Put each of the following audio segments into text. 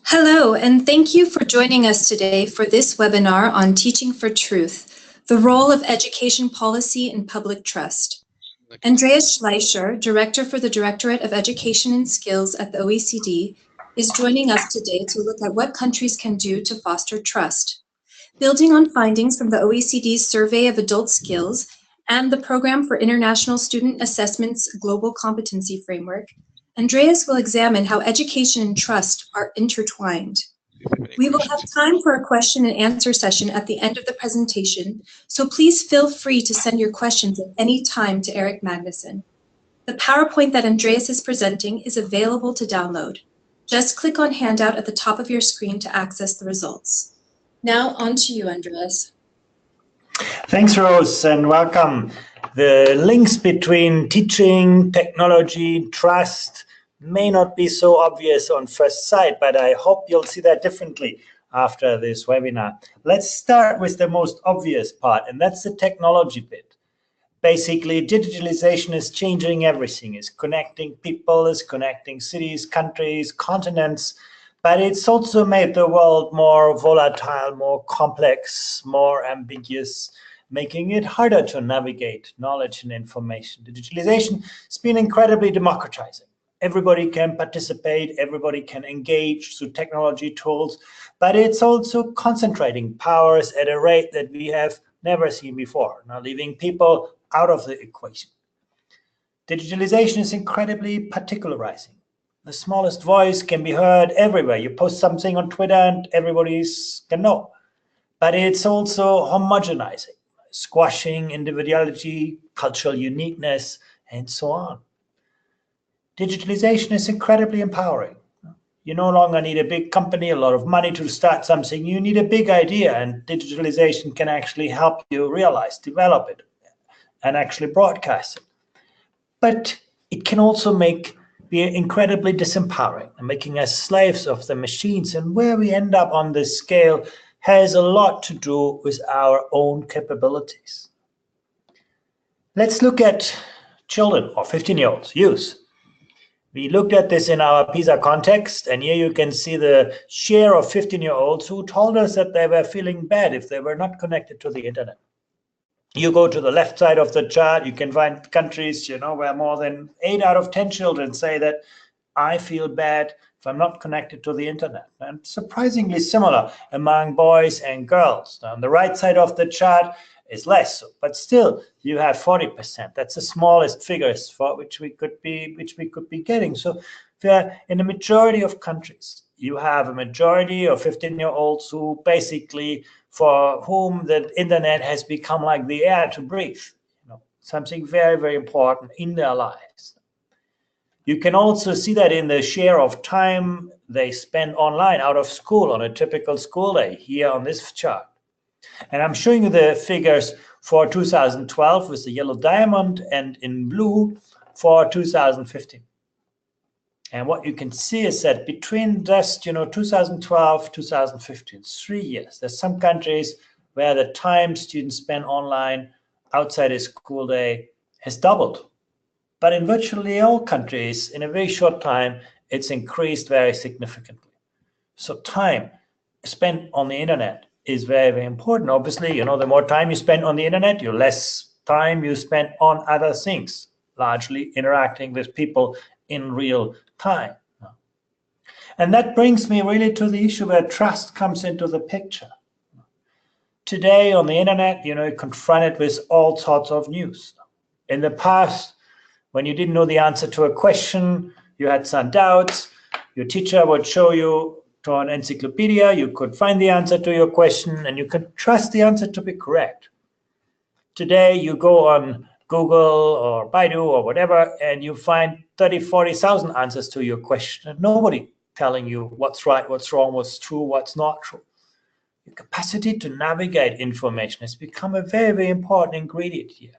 Hello, and thank you for joining us today for this webinar on Teaching for Truth, the role of education policy in public trust. Andreas Schleicher, Director for the Directorate of Education and Skills at the OECD, is joining us today to look at what countries can do to foster trust. Building on findings from the OECD's Survey of Adult Skills and the Program for International Student Assessment's Global Competency Framework, Andreas will examine how education and trust are intertwined. We will have time for a question and answer session at the end of the presentation, so please feel free to send your questions at any time to Eric Magnuson. The PowerPoint that Andreas is presenting is available to download. Just click on Handout at the top of your screen to access the results. Now on to you, Andreas. Thanks, Rose, and welcome. The links between teaching, technology, trust may not be so obvious on first sight, but I hope you'll see that differently after this webinar. Let's start with the most obvious part, and that's the technology bit. Basically, digitalization is changing everything. It's connecting people, it's connecting cities, countries, continents, but it's also made the world more volatile, more complex, more ambiguous, making it harder to navigate knowledge and information. Digitalization has been incredibly democratizing. Everybody can participate, everybody can engage through technology tools, but it's also concentrating powers at a rate that we have never seen before, now leaving people out of the equation. Digitalization is incredibly particularizing. The smallest voice can be heard everywhere. You post something on Twitter and everybody can know. But it's also homogenizing, squashing individuality, cultural uniqueness, and so on. Digitalization is incredibly empowering. You no longer need a big company, a lot of money to start something. You need a big idea, and digitalization can actually help you realize, develop it, and actually broadcast it. But it can also be incredibly disempowering, making us slaves of the machines. And where we end up on this scale has a lot to do with our own capabilities. Let's look at children or 15-year-olds, youth. We looked at this in our Pisa context, and here you can see the share of 15-year-olds who told us that they were feeling bad if they were not connected to the internet. You go to the left side of the chart, you can find countries, where more than 8 out of 10 children say that I feel bad if I'm not connected to the internet. And surprisingly similar among boys and girls. Now, on the right side of the chart is less, but still you have 40%. That's the smallest figures for which we could be getting. So in the majority of countries, you have a majority of 15-year-olds who basically, for whom the internet has become like the air to breathe, something very, very important in their lives. You can also see that in the share of time they spend online out of school on a typical school day here on this chart. And I'm showing you the figures for 2012 with the yellow diamond and in blue for 2015. And what you can see is that between just 2012, 2015, 3 years, there's some countries where the time students spend online outside a school day has doubled. But in virtually all countries, in a very short time, it's increased very significantly. So time spent on the internet is very, very important. Obviously, the more time you spend on the internet, the less time you spend on other things, largely interacting with people in real time. And that brings me really to the issue where trust comes into the picture. Today on the internet, you're confronted with all sorts of news. In the past, when you didn't know the answer to a question, you had some doubts, your teacher would show you to an encyclopedia, you could find the answer to your question, and you could trust the answer to be correct. Today, you go on Google or Baidu or whatever, and you find 30, 40,000 answers to your question, and nobody telling you what's right, what's wrong, what's true, what's not true. Your capacity to navigate information has become a very, very important ingredient here.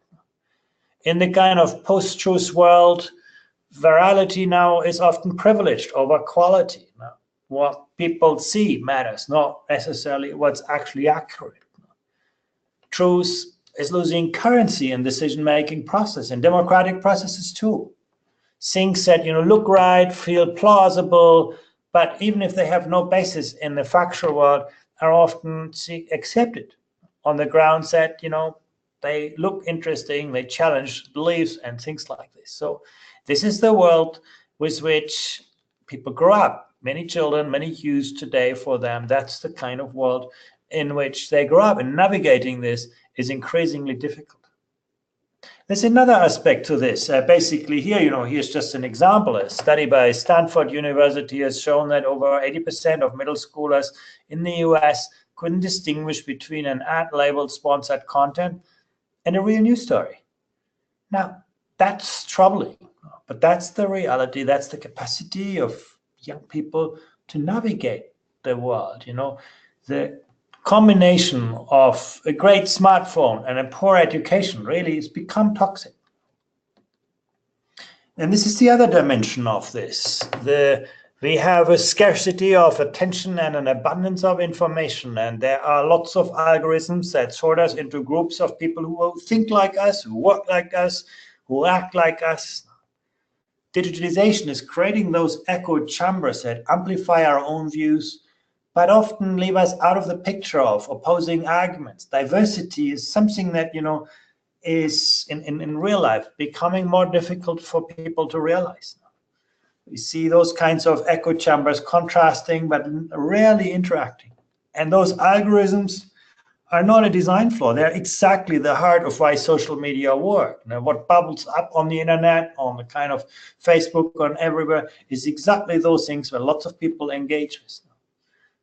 In the kind of post-truth world, virality now is often privileged over quality. What people see matters, not necessarily what's actually accurate. Truth is losing currency in decision-making process and democratic processes too. Things that look right, feel plausible, but even if they have no basis in the factual world, are often accepted on the grounds that, they look interesting, they challenge beliefs and things like this. So this is the world with which people grow up. Many children, many youth today, for them, that's the kind of world in which they grow up, and navigating this is increasingly difficult. There's another aspect to this. Basically here, here's just an example. A study by Stanford University has shown that over 80% of middle schoolers in the US couldn't distinguish between an ad labeled sponsored content and a real news story. Now, that's troubling, but that's the reality. That's the capacity of young people to navigate the world. The combination of a great smartphone and a poor education really has become toxic. And this is the other dimension of this. We have a scarcity of attention and an abundance of information, and there are lots of algorithms that sort us into groups of people who think like us, who work like us, who act like us. Digitalization is creating those echo chambers that amplify our own views, but often leave us out of the picture of opposing arguments. Diversity is something that, is in real life becoming more difficult for people to realize. We see those kinds of echo chambers contrasting, but rarely interacting. And those algorithms are not a design flaw. They're exactly the heart of why social media work. Now, what bubbles up on the internet, on the kind of Facebook, on everywhere, is exactly those things where lots of people engage with.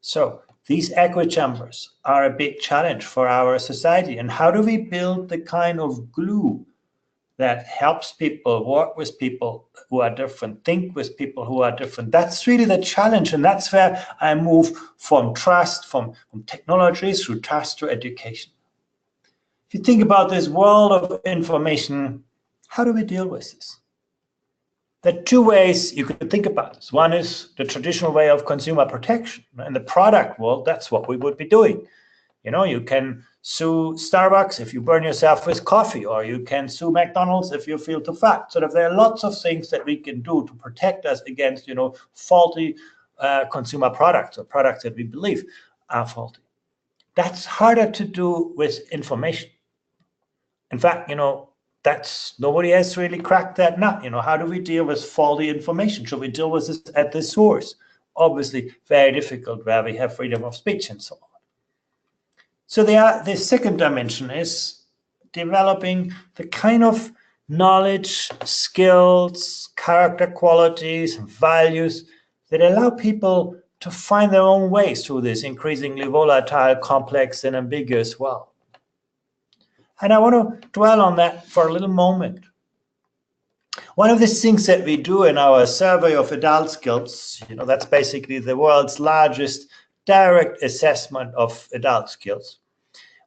So these echo chambers are a big challenge for our society. And how do we build the kind of glue that helps people work with people who are different, think with people who are different? That's really the challenge. And that's where I move from trust, from technology through trust to education. If you think about this world of information, how do we deal with this? There are two ways you could think about this. One is the traditional way of consumer protection. In the product world, that's what we would be doing. You can sue Starbucks if you burn yourself with coffee, or you can sue McDonald's if you feel too fat. So there are lots of things that we can do to protect us against, faulty consumer products or products that we believe are faulty. That's harder to do with information. In fact, nobody has really cracked that nut. How do we deal with faulty information? Should we deal with this at the source? Obviously, very difficult where we have freedom of speech and so on. So the second dimension is developing the kind of knowledge, skills, character qualities, values that allow people to find their own ways through this increasingly volatile, complex, and ambiguous world. And I want to dwell on that for a little moment. One of the things that we do in our survey of adult skills, that's basically the world's largest direct assessment of adult skills.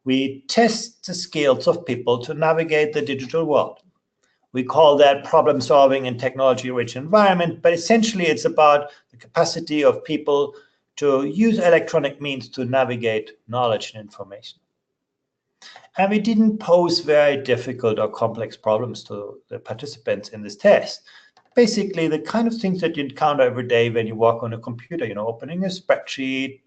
We test the skills of people to navigate the digital world. We call that problem-solving in technology-rich environment, but essentially it's about the capacity of people to use electronic means to navigate knowledge and information. And we didn't pose very difficult or complex problems to the participants in this test. Basically, the kind of things that you encounter every day when you work on a computer, opening a spreadsheet,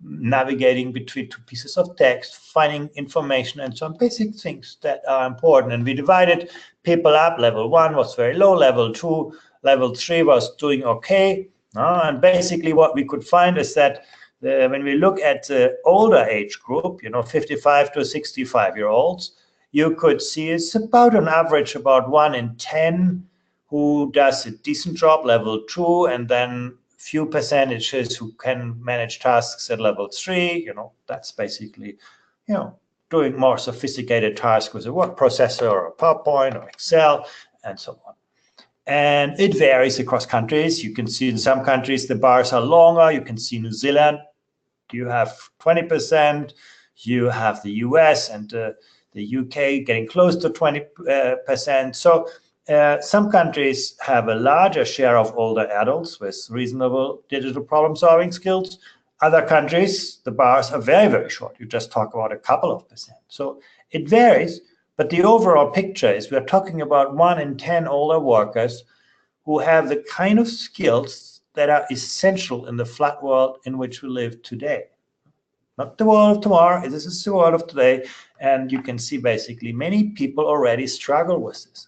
navigating between two pieces of text, finding information, and some basic things that are important. And we divided people up. Level 1 was very low, level 2, level 3 was doing okay. And basically what we could find is that when we look at the older age group, 55 to 65-year-olds, you could see it's about an average about 1 in 10 who does a decent job, level 2, and then few percentages who can manage tasks at level 3. That's basically, doing more sophisticated tasks with a word processor or a PowerPoint or Excel and so on. And it varies across countries. You can see in some countries the bars are longer. You can see New Zealand, you have 20%. You have the US and the UK getting close to 20%. So some countries have a larger share of older adults with reasonable digital problem-solving skills. Other countries, the bars are very, very short. You just talk about a couple of percent. So it varies, but the overall picture is we're talking about 1 in 10 older workers who have the kind of skills that are essential in the flat world in which we live today. Not the world of tomorrow, this is the world of today. And you can see basically many people already struggle with this.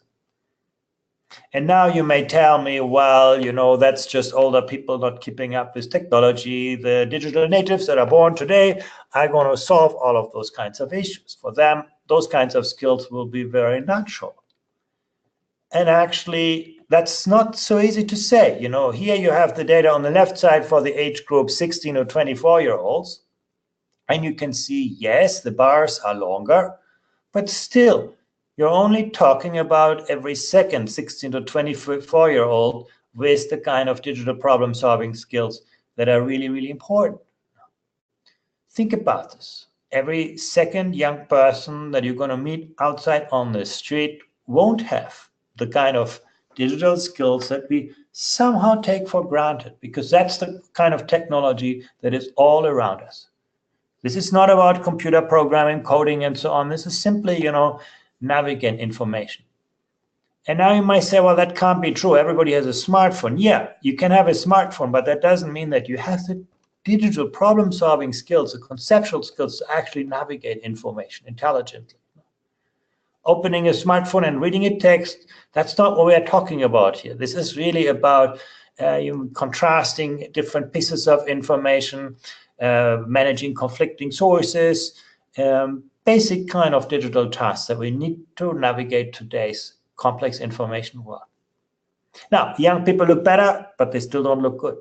And now you may tell me, well, you know, that's just older people not keeping up with technology. The digital natives that are born today are going to solve all of those kinds of issues. For them, those kinds of skills will be very natural. And actually, that's not so easy to say. You know, here you have the data on the left side for the age group 16 to 24-year-olds. And you can see, yes, the bars are longer, but still, you're only talking about every second 16 to 24-year-old with the kind of digital problem-solving skills that are really, really important. Think about this. Every second young person that you're going to meet outside on the street won't have the kind of digital skills that we somehow take for granted, because that's the kind of technology that is all around us. This is not about computer programming, coding, and so on. This is simply, you know, navigate information. And now you might say, well, that can't be true. Everybody has a smartphone. Yeah, you can have a smartphone, but that doesn't mean that you have the digital problem-solving skills, the conceptual skills to actually navigate information intelligently. Opening a smartphone and reading a text, that's not what we are talking about here. This is really about contrasting different pieces of information, managing conflicting sources, basic kind of digital tasks that we need to navigate today's complex information world. Now, young people look better, but they still don't look good.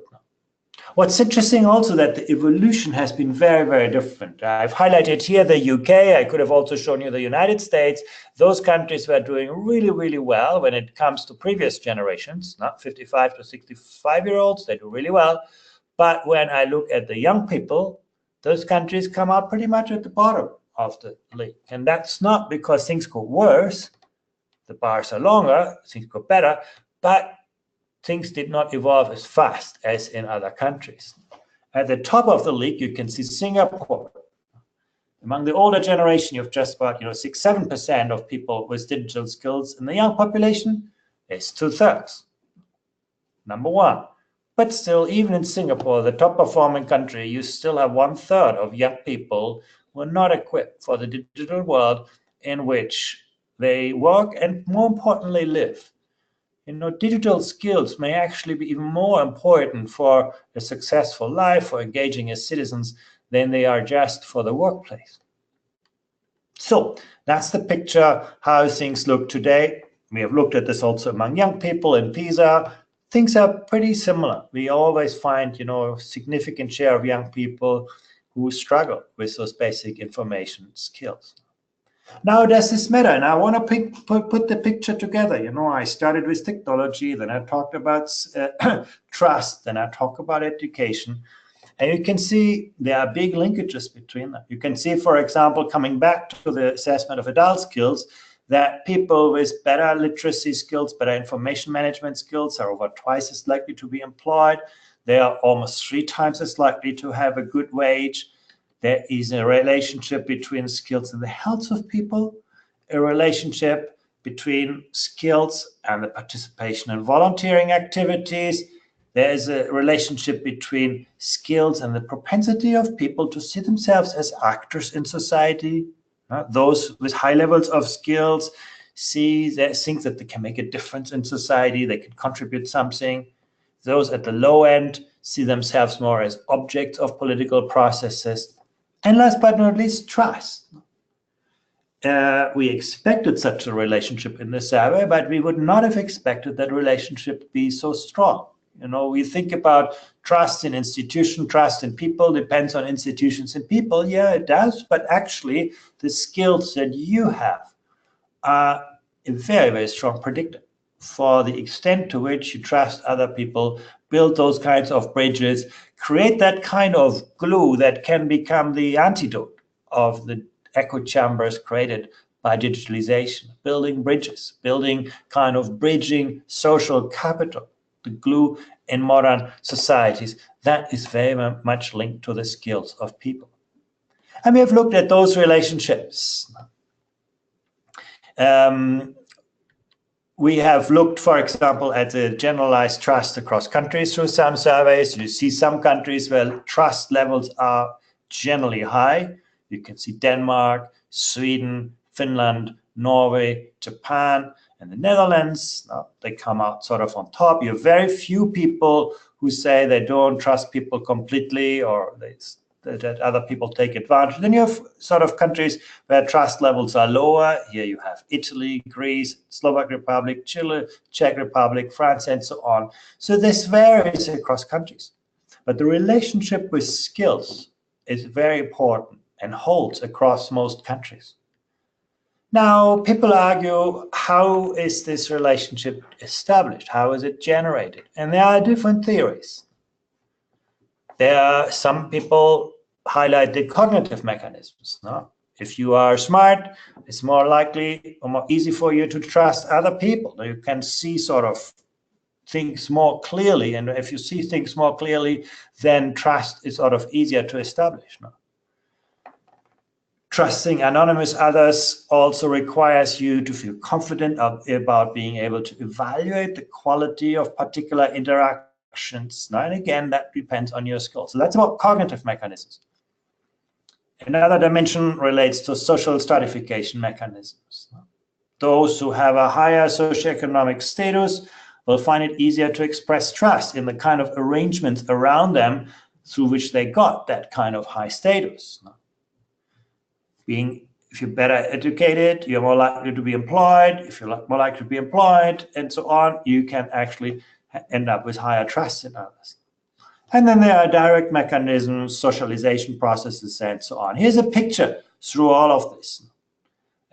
What's interesting also that the evolution has been very, very different. I've highlighted here the UK. I could have also shown you the United States. Those countries were doing really, really well when it comes to previous generations, not 55 to 65-year-olds. They do really well. But when I look at the young people, those countries come out pretty much at the bottom of the league. And that's not because things go worse. The bars are longer, things go better, but things did not evolve as fast as in other countries. At the top of the league, you can see Singapore. Among the older generation, you have just about 6–7% of people with digital skills. In the young population, it's 2/3. Number one. But still, even in Singapore, the top performing country, you still have 1/3 of young people who are not equipped for the digital world in which they work and, more importantly, live. Digital skills may actually be even more important for a successful life, for engaging as citizens, than they are just for the workplace. So that's the picture, how things look today. We have looked at this also among young people in Pisa. Things are pretty similar. We always find, a significant share of young people who struggle with those basic information skills. Now, does this matter? And I want to put the picture together. I started with technology, then I talked about trust, then I talked about education. And you can see there are big linkages between them. You can see, for example, coming back to the assessment of adult skills, that people with better literacy skills, better information management skills are over twice as likely to be employed. They are almost 3 times as likely to have a good wage. There is a relationship between skills and the health of people, a relationship between skills and the participation in volunteering activities. There is a relationship between skills and the propensity of people to see themselves as actors in society. Those with high levels of skills think that they can make a difference in society, they can contribute something. Those at the low end see themselves more as objects of political processes. And last but not least, trust. We expected such a relationship in the survey, but we would not have expected that relationship be so strong. We think about trust in institutions, trust in people, depends on institutions and people. Yeah, it does. But actually, the skills that you have are a very, very strong predictor for the extent to which you trust other people, build those kinds of bridges, create that kind of glue that can become the antidote of the echo chambers created by digitalization, building bridges, building kind of bridging social capital, the glue in modern societies. That is very much linked to the skills of people. And we have looked at those relationships. we have looked, for example, at the generalized trust across countries through some surveys. You see some countries where trust levels are generally high. You can see Denmark, Sweden, Finland, Norway, Japan, and the Netherlands. They come out sort of on top. You have very few people who say they don't trust people completely, or that other people take advantage. Then you have sort of countries where trust levels are lower. Here you have Italy, Greece, Slovak Republic, Chile, Czech Republic, France, and so on. So this varies across countries. But the relationship with skills is very important and holds across most countries. Now, people argue, how is this relationship established? How is it generated? And there are different theories. There are some people highlight the cognitive mechanisms. No? If you are smart, it's more likely or more easy for you to trust other people. You can see sort of things more clearly. And if you see things more clearly, then trust is sort of easier to establish. No? Trusting anonymous others also requires you to feel confident about being able to evaluate the quality of particular interactions. Now, and again, that depends on your skills. So that's about cognitive mechanisms. Another dimension relates to social stratification mechanisms. Those who have a higher socioeconomic status will find it easier to express trust in the kind of arrangements around them through which they got that kind of high status. If you're better educated, you're more likely to be employed. If you're more likely to be employed, and so on, you can actually end up with higher trust in others. And then there are direct mechanisms, socialization processes, and so on. Here's a picture through all of this.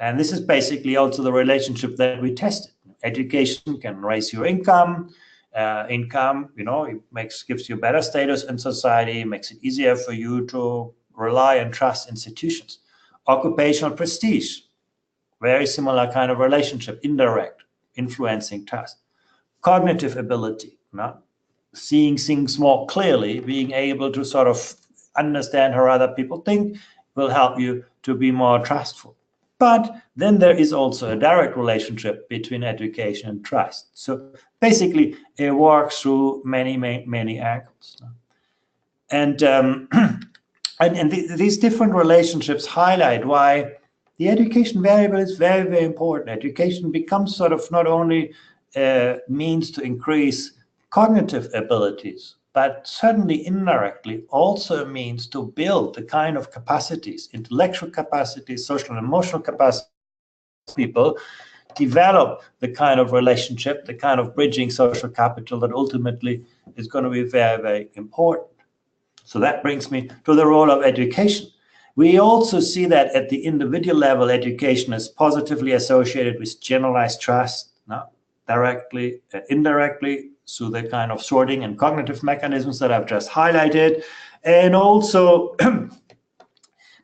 And this is basically also the relationship that we tested. Education can raise your income. Gives you better status in society, makes it easier for you to rely and trust institutions. Occupational prestige, very similar kind of relationship, indirect, influencing trust. Cognitive ability, seeing things more clearly, being able to sort of understand how other people think will help you to be more trustful. But then there is also a direct relationship between education and trust. So basically, it works through many angles. And these different relationships highlight why the education variable is very, very important. Education becomes sort of not only a means to increase cognitive abilities, but certainly indirectly also a means to build the kind of capacities, intellectual capacities, social and emotional capacities, people develop the kind of relationship, the kind of bridging social capital that ultimately is going to be very, very important. So that brings me to the role of education. We also see that at the individual level, education is positively associated with generalized trust, directly, indirectly, through the kind of sorting and cognitive mechanisms that I've just highlighted. And also,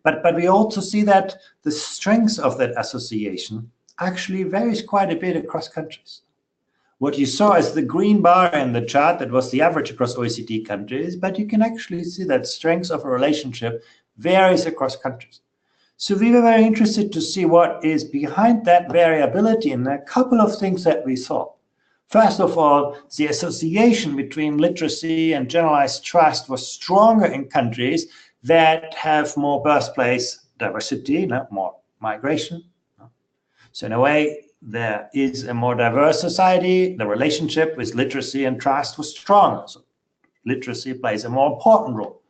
but we also see that the strength of that association actually varies quite a bit across countries. What you saw is the green bar in the chart, that was the average across OECD countries, but you can actually see that strength of a relationship varies across countries. So we were very interested to see what is behind that variability, and there are a couple of things that we saw. First of all, the association between literacy and generalized trust was stronger in countries that have more birthplace diversity, more migration. So in a way, there is a more diverse society. The relationship with literacy and trust was stronger. So literacy plays a more important role.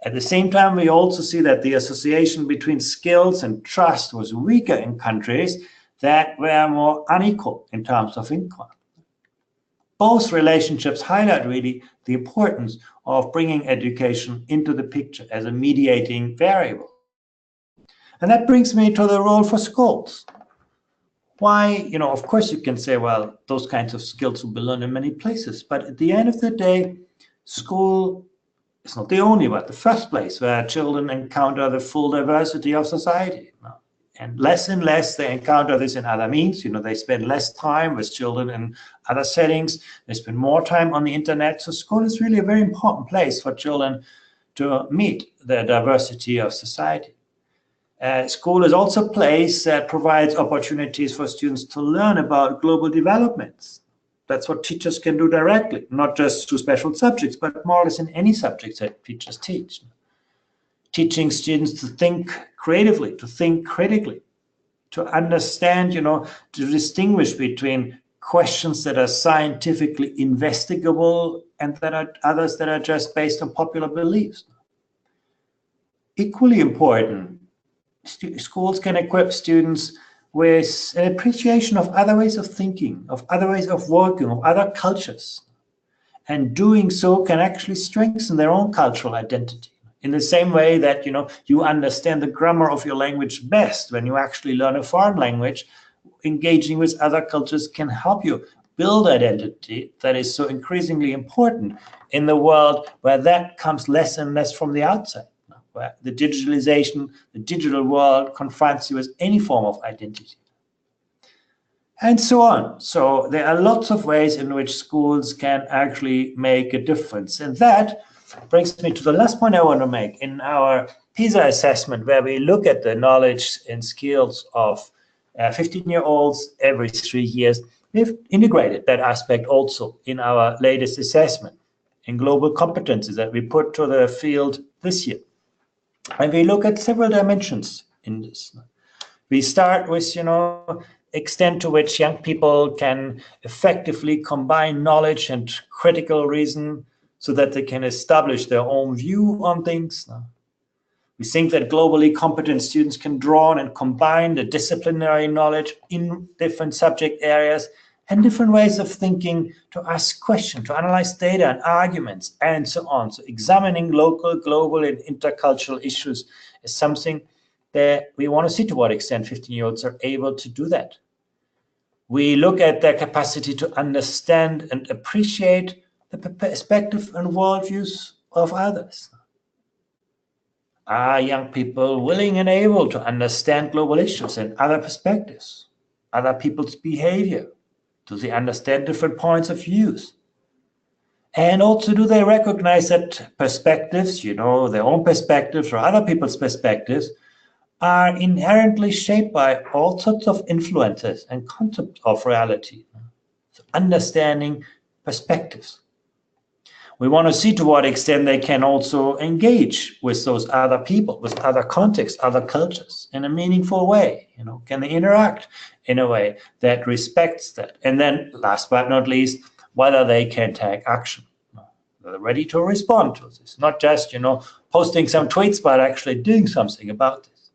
At the same time, we also see that the association between skills and trust was weaker in countries that were more unequal in terms of income. Both relationships highlight really the importance of bringing education into the picture as a mediating variable. And that brings me to the role for schools. Why, of course you can say, well, those kinds of skills will be learned in many places, but at the end of the day, school is not the only, but the first place where children encounter the full diversity of society. And less they encounter this in other means. They spend less time with children in other settings. They spend more time on the internet. So school is really a very important place for children to meet the diversity of society. School is also a place that provides opportunities for students to learn about global developments. That's what teachers can do directly, not just through special subjects, but more or less in any subjects that teachers teach. Teaching students to think creatively, to think critically, to understand, to distinguish between questions that are scientifically investigable and that are others that are just based on popular beliefs. Equally important, schools can equip students with an appreciation of other ways of thinking, of other ways of working, of other cultures. And doing so can actually strengthen their own cultural identity. In the same way that, you understand the grammar of your language best when you actually learn a foreign language, engaging with other cultures can help you build identity that is so increasingly important in the world where that comes less and less from the outside, where the digitalization, the digital world confronts you with any form of identity. And so on. So there are lots of ways in which schools can actually make a difference. And that brings me to the last point I want to make. In our Pisa assessment, where we look at the knowledge and skills of 15-year-olds every 3 years, we've integrated that aspect also in our latest assessment in global competences that we put to the field this year. And we look at several dimensions in this. We start with, extent to which young people can effectively combine knowledge and critical reason so that they can establish their own view on things. We think that globally competent students can draw on and combine the disciplinary knowledge in different subject areas and different ways of thinking to ask questions, to analyze data and arguments, and so on. So examining local, global, and intercultural issues is something that we want to see to what extent 15-year-olds are able to do that. We look at their capacity to understand and appreciate the perspective and worldviews of others. Are young people willing and able to understand global issues and other perspectives, other people's behavior? Do they understand different points of views? And also, do they recognize that perspectives, their own perspectives or other people's perspectives, are inherently shaped by all sorts of influences and concepts of reality? So understanding perspectives. We want to see to what extent they can also engage with those other people, with other contexts, other cultures in a meaningful way. Can they interact in a way that respects that? And then last but not least, whether they can take action. They're ready to respond to this, not just, posting some tweets, but actually doing something about this.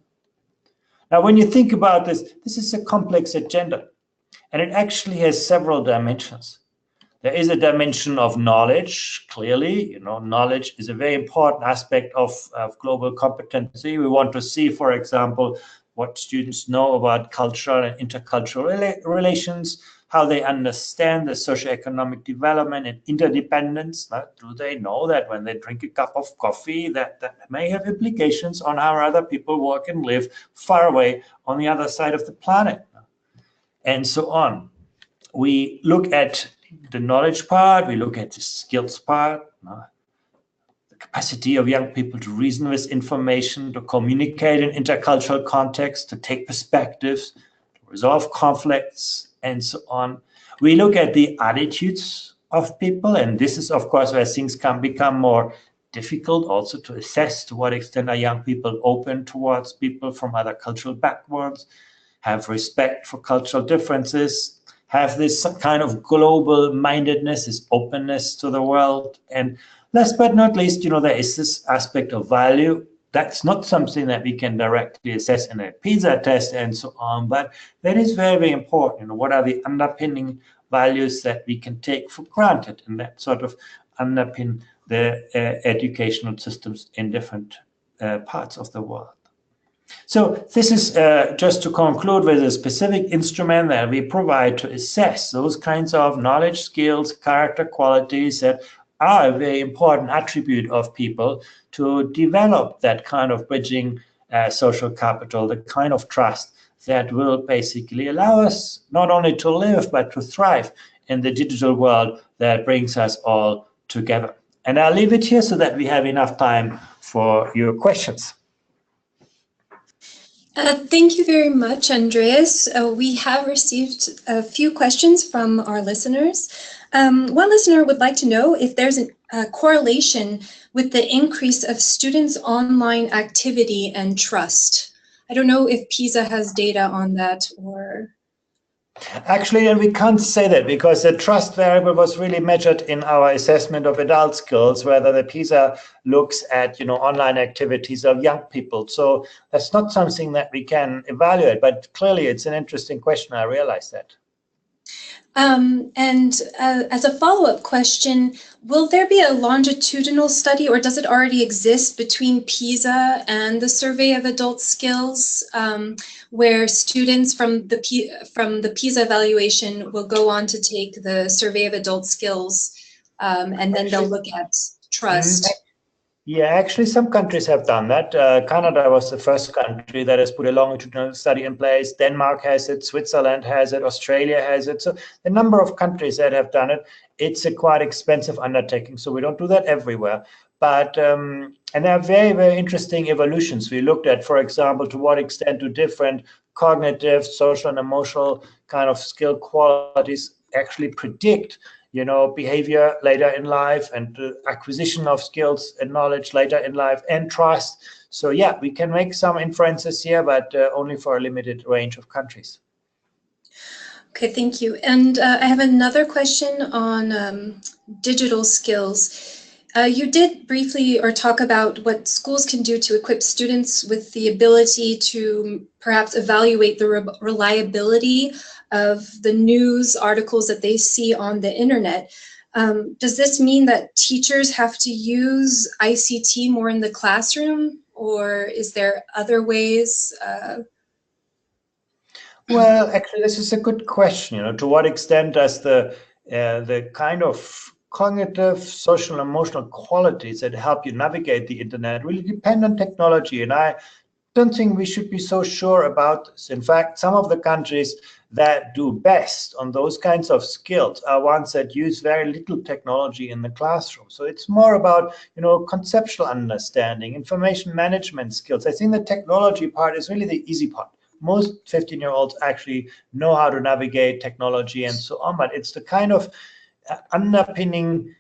Now, when you think about this, this is a complex agenda, and it actually has several dimensions. There is a dimension of knowledge, clearly. Knowledge is a very important aspect of global competency. We want to see, for example, what students know about cultural and intercultural relations, how they understand the socioeconomic development and interdependence. Do they know that when they drink a cup of coffee, that may have implications on how other people work and live far away on the other side of the planet? And so on. We look at the knowledge part, we look at the skills part, the capacity of young people to reason with information, to communicate in intercultural context, to take perspectives, to resolve conflicts, and so on. We look at the attitudes of people, and this is, of course, where things can become more difficult also to assess to what extent are young people open towards people from other cultural backgrounds, have respect for cultural differences, have this kind of global mindedness, this openness to the world. And last but not least, there is this aspect of value. That's not something that we can directly assess in a PISA test and so on, but that is very, very important. What are the underpinning values that we can take for granted and that sort of underpin the educational systems in different parts of the world? So this is just to conclude with a specific instrument that we provide to assess those kinds of knowledge, skills, character qualities that are a very important attribute of people to develop that kind of bridging social capital, the kind of trust that will basically allow us not only to live, but to thrive in the digital world that brings us all together. And I'll leave it here so that we have enough time for your questions. Thank you very much, Andreas. We have received a few questions from our listeners. One listener would like to know if there's a correlation with the increase of students' online activity and trust. I don't know if Pisa has data on that or... Actually, and we can't say that because the trust variable was really measured in our assessment of adult skills, whether the PISA looks at, online activities of young people. So that's not something that we can evaluate, but clearly it's an interesting question. I realize that. As a follow-up question, will there be a longitudinal study, or does it already exist, between PISA and the Survey of Adult Skills, where students from the PISA evaluation will go on to take the Survey of Adult Skills, and then they'll look at trust? Yeah, actually, some countries have done that. Canada was the first country that has put a longitudinal study in place. Denmark has it, Switzerland has it, Australia has it. So a number of countries that have done it. It's a quite expensive undertaking, so we don't do that everywhere. But and there are very, very interesting evolutions. We looked at, for example, to what extent do different cognitive, social, and emotional kind of skill qualities actually predict behavior later in life, and acquisition of skills and knowledge later in life, and trust. So yeah, we can make some inferences here, but only for a limited range of countries. Okay, thank you. And I have another question on digital skills. You did briefly talk about what schools can do to equip students with the ability to perhaps evaluate the reliability of the news articles that they see on the internet. Does this mean that teachers have to use ICT more in the classroom, or is there other ways? Well, actually, this is a good question. To what extent does the kind of cognitive, social, and emotional qualities that help you navigate the internet really depend on technology? And I don't think we should be so sure about this. In fact, some of the countries that do best on those kinds of skills are ones that use very little technology in the classroom. So it's more about, conceptual understanding, information management skills. I think the technology part is really the easy part. Most 15-year-olds actually know how to navigate technology and so on, but it's the kind of underpinning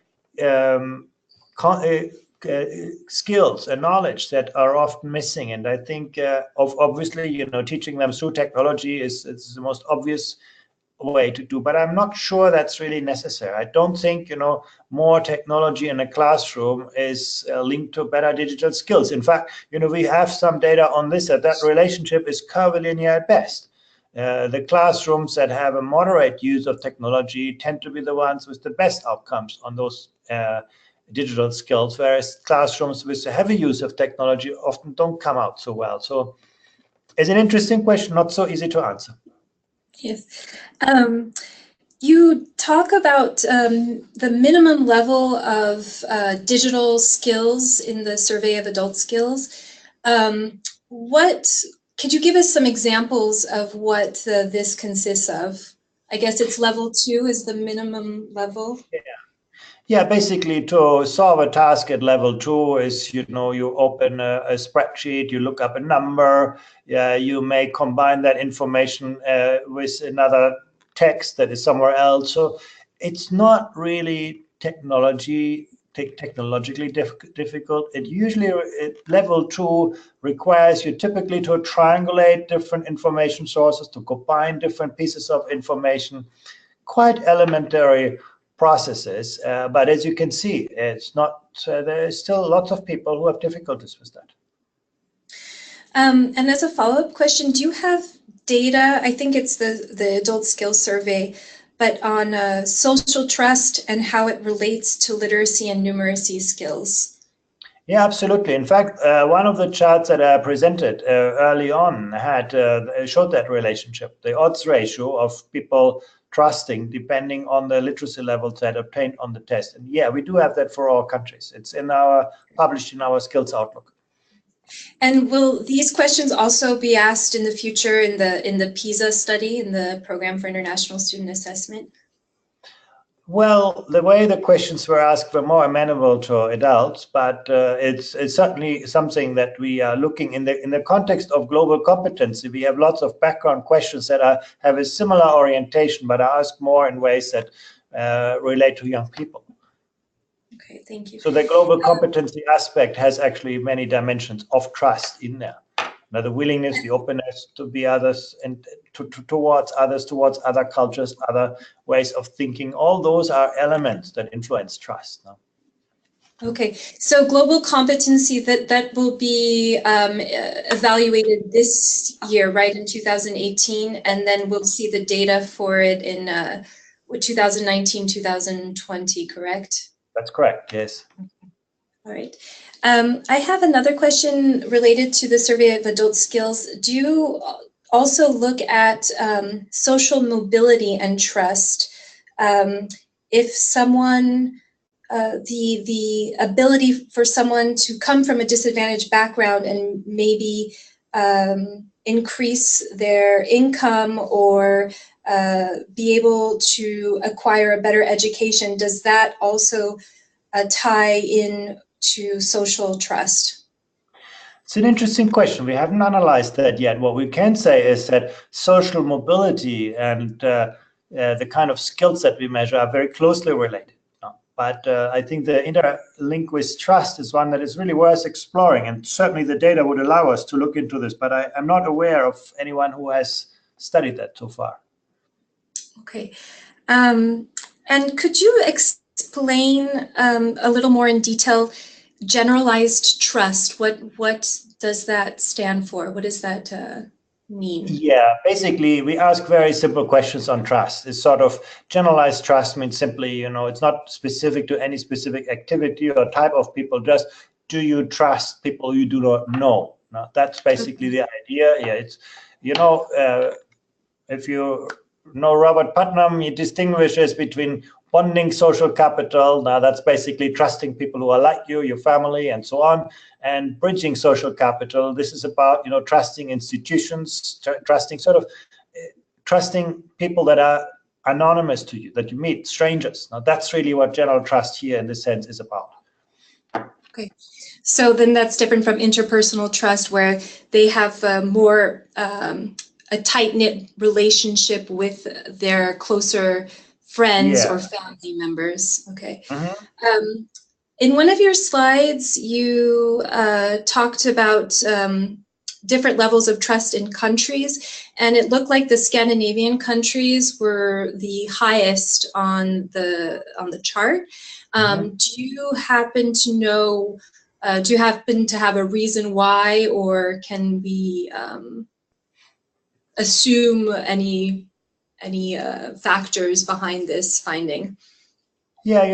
skills and knowledge that are often missing. And I think obviously, teaching them through technology is the most obvious way to do, but I'm not sure that's really necessary. I don't think, more technology in a classroom is linked to better digital skills. In fact, we have some data on this, that relationship is curvilinear at best. The classrooms that have a moderate use of technology tend to be the ones with the best outcomes on those digital skills, whereas classrooms with a heavy use of technology often don't come out so well. So it's an interesting question, not so easy to answer. Yes. You talk about the minimum level of digital skills in the Survey of Adult Skills. Could you give us some examples of what this consists of? I guess it's level 2 is the minimum level. Yeah, basically to solve a task at level 2 is, you open a spreadsheet, you look up a number, you may combine that information with another text that is somewhere else. So it's not really technologically difficult. It usually, at level 2, requires you typically to triangulate different information sources, to combine different pieces of information, quite elementary processes, but as you can see, it's not. There's still lots of people who have difficulties with that. And as a follow-up question, do you have data? I think it's the Adult Skills Survey, but on social trust and how it relates to literacy and numeracy skills. Yeah, absolutely. In fact, one of the charts that I presented early on had showed that relationship, the odds ratio of people trusting depending on the literacy levels that obtained on the test. And yeah, we do have that for all countries. It's published in our skills outlook. And will these questions also be asked in the future in the PISA study, in the Program for International Student Assessment? Well, the way the questions were asked were more amenable to adults, but it's certainly something that we are looking in the context of global competency. We have lots of background questions that have a similar orientation, but are asked more in ways that relate to young people. Okay, thank you. So the global competency aspect has actually many dimensions of trust in there. Now, the willingness, the openness to be others and towards others, towards other cultures, other ways of thinking. All those are elements that influence trust. No? Okay, so global competency that will be evaluated this year, right, in 2018, and then we'll see the data for it in 2019, 2020, correct? That's correct, yes. All right. I have another question related to the survey of adult skills. Do you also look at social mobility and trust? If someone, the ability for someone to come from a disadvantaged background and maybe increase their income or be able to acquire a better education, does that also tie in to social trust? It's an interesting question. We haven't analyzed that yet. What we can say is that social mobility and the kind of skills that we measure are very closely related. But I think the interlink with trust is one that is really worth exploring, and certainly the data would allow us to look into this, but I'm not aware of anyone who has studied that so far. Okay. And could you explain a little more in detail generalized trust? What does that stand for? What does that mean? Yeah, basically we ask very simple questions on trust. It's sort of generalized trust means simply, it's not specific to any specific activity or type of people, just do you trust people you do not know? Now, that's basically the idea. Yeah, it's, if you know Robert Putnam, he distinguishes between bonding social capital. Now that's basically trusting people who are like you, your family, and so on. And bridging social capital. This is about trusting institutions, trusting people that are anonymous to you, that you meet, strangers. Now that's really what general trust here in this sense is about. Okay, so then that's different from interpersonal trust, where they have more a tight-knit relationship with their closer friends or family members. Okay. Mm-hmm. In one of your slides, you talked about different levels of trust in countries, and it looked like the Scandinavian countries were the highest on the chart. Do you happen to know? Do you happen to have a reason why, or can we assume any factors behind this finding? Yeah,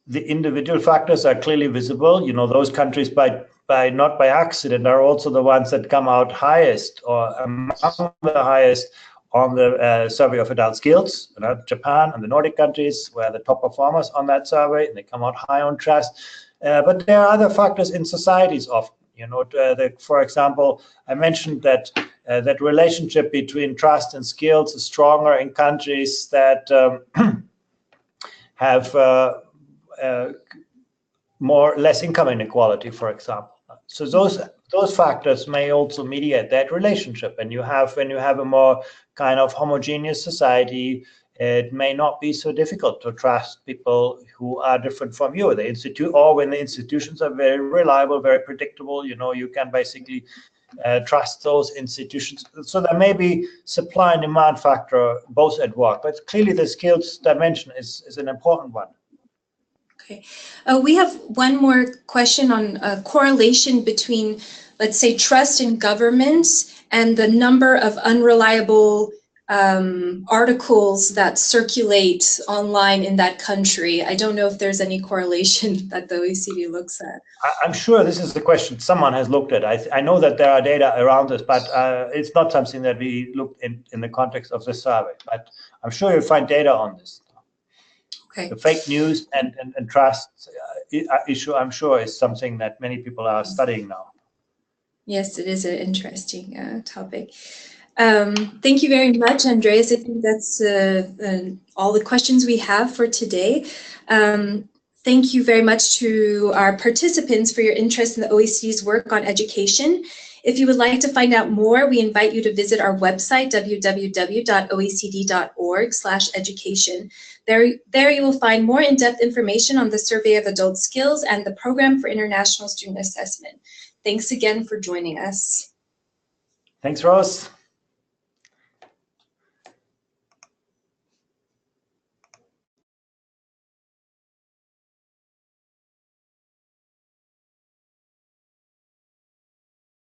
the individual factors are clearly visible. Those countries not by accident are also the ones that come out highest or among the highest on the survey of adult skills. Japan and the Nordic countries were the top performers on that survey, and they come out high on trust. But there are other factors in societies often. For example, I mentioned that that relationship between trust and skills is stronger in countries that have less income inequality, for example. So those factors may also mediate that relationship. And when you have a more kind of homogeneous society, it may not be so difficult to trust people who are different from you. Or when the institutions are very reliable, very predictable, you can basically trust those institutions. So there may be supply and demand factor both at work, but clearly the skills dimension is an important one. Okay, we have one more question on correlation between, let's say, trust in governments and the number of unreliable articles that circulate online in that country. I don't know if there's any correlation that the OECD looks at. I'm sure this is the question someone has looked at. I know that there are data around this, but it's not something that we looked in the context of this survey. But I'm sure you'll find data on this. Okay. The fake news and trust issue, I'm sure, is something that many people are studying now. Yes, it is an interesting topic. Thank you very much, Andreas. I think that's all the questions we have for today. Thank you very much to our participants for your interest in the OECD's work on education. If you would like to find out more, we invite you to visit our website, www.oecd.org/education. There you will find more in-depth information on the Survey of Adult Skills and the Program for International Student Assessment. Thanks again for joining us. Thanks, Rose.